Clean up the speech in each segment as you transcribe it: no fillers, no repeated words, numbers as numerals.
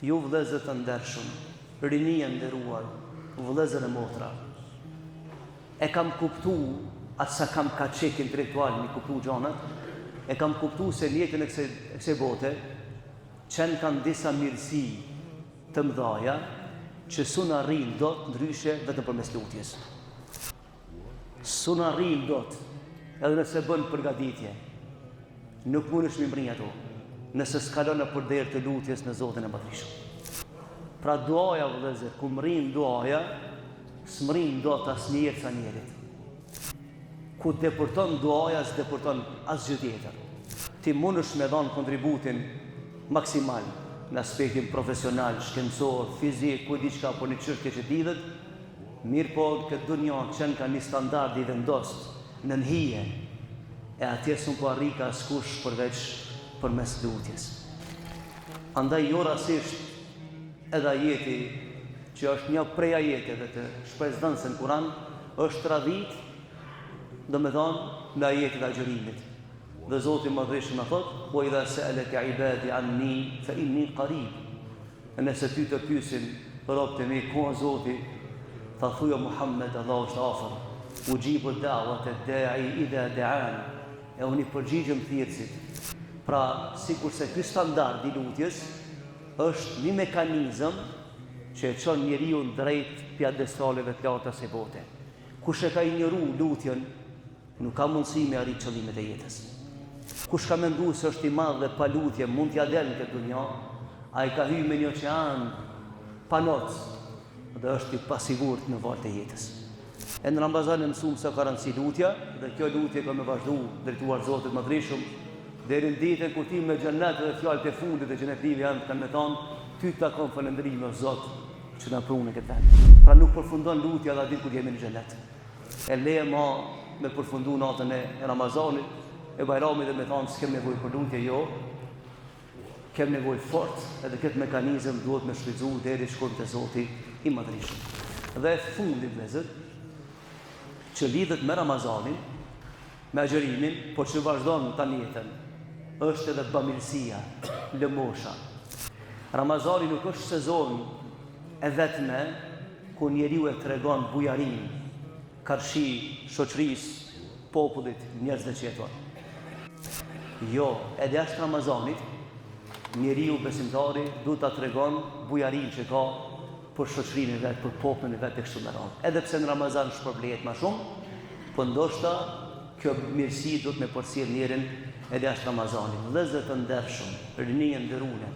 Ju vëllezër të ndershëm, rinia nderuar, vëllezër e motra, e kam kuptu, atë sa kam ka qek intelektual mi kuptu gjanët, e kam kuptu se jetën e kësaj bote, qenë kanë disa mirësi të mëdhaja, që sun arrin do të ndryshe vetëm përmes lutjes. Sun arrin do të, edhe nëse bën përgatitje, nuk mundesh me mbrinj ato, nëse s'kalon në përderë të lutjes në Zotin e Madhrishëm. Pra duaja, vëllezër, ku mrin duaja, s'mrin do të asnjëherë sa njerit. Ku depërton duaja, s'depërton asgjë tjetër. Ti mundesh me dhënë kontributin maksimal në aspektin profesional, shkencor, fizik, ku diçka po në çështje që lidhet, mirë po këtë dunjë qenë ka një standard i vendost në nhije, e atje s'u po arri ka askush përveç përmes lutjes. Andaj jo rastisht edhe ajeti që është një prej ajeteve të shpresdhënëse në Kur'an është radhit, domethënë në ajetin e agjërimit. Dhe Zoti Madhreshëm na thot: "Wa idha sa'alaka 'ibadi 'anni fa inni qarib." Nëse ty të pyesin robët e mi ku është Zoti, tha thuaj Muhammed, Allahu është afër. Ujibu da'wata da'i idha da'an. E unë i përgjigjem thirrësit. Pra, sikurse ky standard i lutjes është një mekanizëm që e çon njeriu drejt pjedestaleve të larta së bote. Kush e ka injoru lutjen, nuk ka mundësi me arrit qëllimet e jetës. Kush ka menduar se është i madh dhe pa lutje mund t'ia delë këtë dunjë, ai ka hyrë me një oqean pa noc dhe është i pasigurt në vartë e jetës. E në Ramazan e mësuam se ka rëndësi lutja, dhe kjo lutje ka me vazhdu drejtuar Zotit Madhreshëm deri në ditën kur ti me xhennet dhe fjalët e fundit e xhenetlive janë kanë me thonë, ty takon falëndërimi o Zot që na prunë këtë vend. Pra nuk përfundon lutja dhe ditë kur jemi në xhennet. E leje ma me përfundu natën e Ramazanit, e Bajramit dhe me thonë s'kem nevojë për lutje, jo, kem nevojë fort, edhe këtë mekanizëm duhet me shfrytzu deri shkojmë te Zoti i Madhreshëm. Dhe fundit vëllezër, që lidhet me Ramazanin, me agjërimin, por që vazhdon tani jetën, është edhe bamirësia, lëmosha. Ramazani nuk është sezon e vetme ku njeriu e tregon bujarinë, karshi, shoqërisë, popullit, njerëzve që jetojnë. Jo, edhe jashtë Ramazanit, njeriu besimtari duhet ta tregon bujarinë që ka për shoqërinë e vet, për popullin e vet e kështu me radhë. Edhe pse në Ramazan shpërblehet më shumë, po ndoshta kjo mirësi duhet me përcjell njerin edhe jashtë Ramazanit. Vëllezër të ndershëm, rinie nderuar,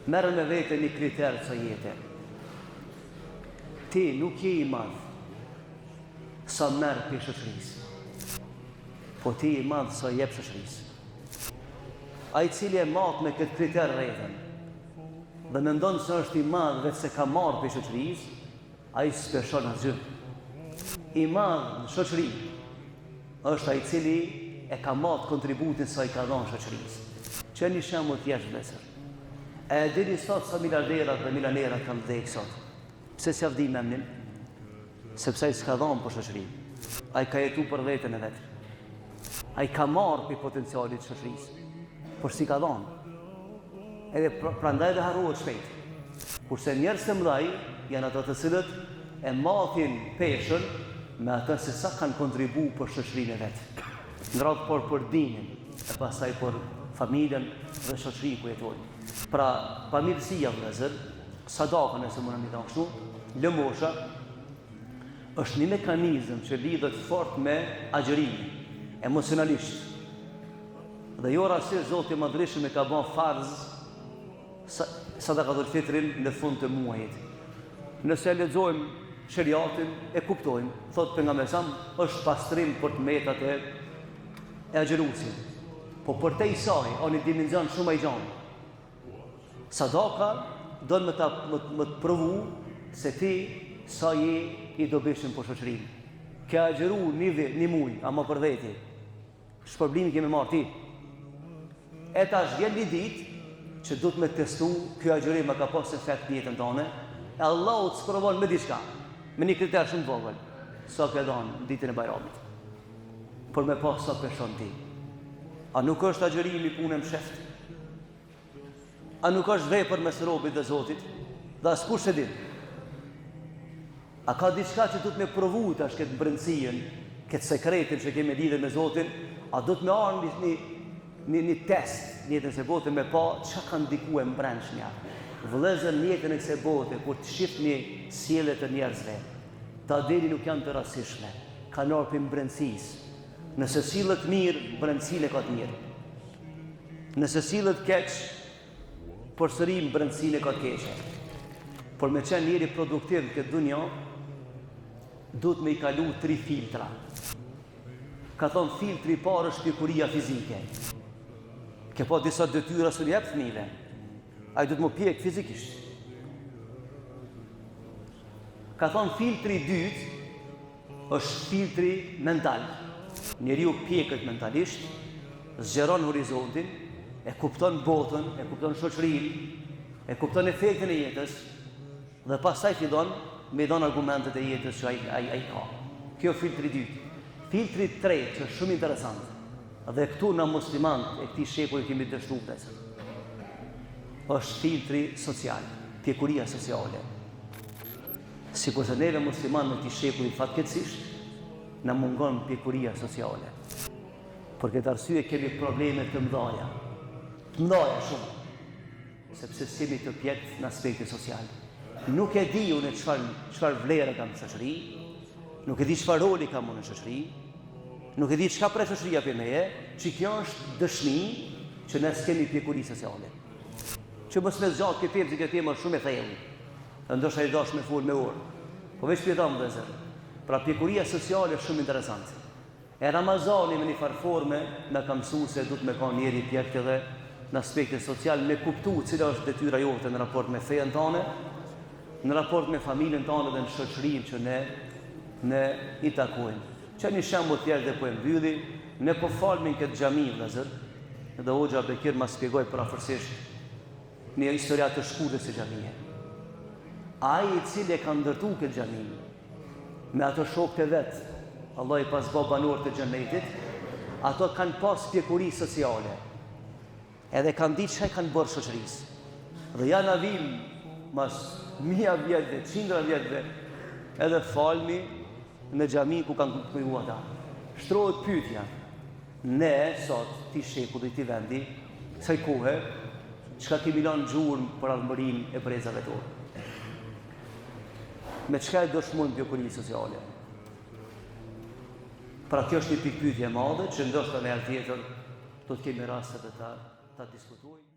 merr me vete një kriter të jetë. Ti nuk je i madh sa merr për shoqërisë, po ti i madh sa jep shoqërisë. Ai cili e mat me këtë kriter rrethën dhe mendon se është i madh vetë se ka marrë për shoqërisë, ai s'peshon asgjë. I madh në shoqëri është ai cili e ka marrë kontributin sa i ka dhënë shoqërisë. Që një shembull thjesht vëllezër. E dini sot sa miliarderat dhe milionerat kanë vdekur sot. Pse s'ia vdi me emnin? Sepse ai s'ka dhënë për shoqërinë. Ai ka jetu për veten e vet. Ai ka marrë për potencialit të shoqërisë, por si ka dhënë. Edhe prandaj dhe harrohet shpejt. Kurse njerëz të mëdhaj janë ato të cilët e mathin peshën me atë se sa kanë kontribu për shoqërinë e vet. Ndrat për dinin, e pastaj për familjen dhe shoqërinë ku jetojnë. Pra, pamirësia vëllezër, sadaka nëse mundem të them kështu, lëmosha është një mekanizëm që lidhet fort me agjërimin, emocionalisht. Dhe jo rastisht Zoti i Madhreshëm e ka bën farz sadakatul fitrin në fund të muajit. Nëse lexojmë shariatin e kuptojmë, thot pejgamberi sa është pastrim për të metat e agjëruesit. Po për te i saj, o një dimenzion shumë i gjanë. Sadaka do në më të provu se ti sa je i dobishëm për shoqërinë. Ke agjëru një muj, ama për veti. Shpërblimi kemi marrë ti. E tash vjen një ditë që du të me testu, kjo agjërim ka pas efekt në jetën tone, e Allahu të sprovon me diçka, me një kriter shumë vogël, sa ke dhënë në ditën e Bajramit. Por me pas sa peshon ti. A nuk është agjërimi punë msheft? A nuk është vepër mes robit dhe Zotit? Dhe askush e din. A ka diçka që duhet me provu tash këtë brendësinë, këtë sekretin që kemi lidhur me Zotin? A do të me arë një test në jetën e botës me pa çka ka ndikuar mbrëmshmja? Vëllezër, në jetën e kësaj bote, kur të shihni sjelljet e njerëzve, ta deri nuk janë të rastishme, kanë ardhur për brendësisë. Nëse sillet mirë, brendësinë ka të mirë. Nëse sillet keq, përsëri brendësinë ka të keqe. Por me qenë njeri produktiv në këtë dunja, duhet me i kalu 3 filtra. Ka thonë filtri i parë është pjekuria fizike. Ke pa disa detyra së jep fëmijëve. Ai duhet më pjek fizikisht. Ka thonë filtri i dytë është filtri mental. Njeriu pjekët mentalisht, zgjeron horizontin, e kupton botën, e kupton shoqërinë, e kupton efektin e jetës dhe pastaj fillon me dhënë argumentet e jetës që ai ka. Kjo filtri i dytë. Filtri i tretë që është shumë interesant. Dhe këtu na muslimanët e këtij shekulli kemi dështuar se është filtri social, pjekuria sociale. Sikur se neve muslimanët e këtij shekulli fatkeqësisht na mungon pjekuria sociale. Për këtë arsye kemi probleme të mëdha. Të mëdha shumë. Sepse jemi të pjekët në aspektin social. Nuk e di unë çfarë vlere kam në shoqëri, nuk e di çfarë roli kam unë në shoqëri, nuk e di çka prej shoqëria për meje, që kjo është dëshmi që ne s'kemi pjekuri sociale. Që mos me zgjat këtë temë, që këtë temë është shumë e thellë. Ndoshta i dash me fol me orë. Po veç pyetam vëllezër. Pra pjekuria sociale është shumë interesante. E Ramazani me një farë forme na ka mësuar se duhet me ka njeri pjekët edhe në aspektin social, me kuptu cila është detyra jote në raport me fejen tane, në raport me familjen tane dhe në shoqërinë që ne i takojmë. Që një shembull tjerë dhe po e mbylli, ne po falmi në këtë xhami vëllezër, dhe Hoxha Bekir ma shpjegoi parafërsisht një historia të shkurtër së xhamie. Ai i cili e ka ndërtuar këtë xhami me ato shokët e vet, Allah i pas bë banor të xhenetit, ato kanë pas pjekuri sociale. Edhe kanë ditë çka kanë bërë shoqërisë. Dhe janë avim mas 1000 vjetëve, 100 vjetëve, edhe falmi në xhami ku kanë krijuar ata. Shtrohet pyetja. Ne sot ti shekulli ti vendi, kësaj kohe, çka kemi lënë gjurmë për armërinë e brezave tonë. Me çka e dëshmojmë pjekurinë sociale? Pra kjo është një pikë pyetje e madhe që ndoshta në herë tjetër do të kemi raste të ta diskutojmë.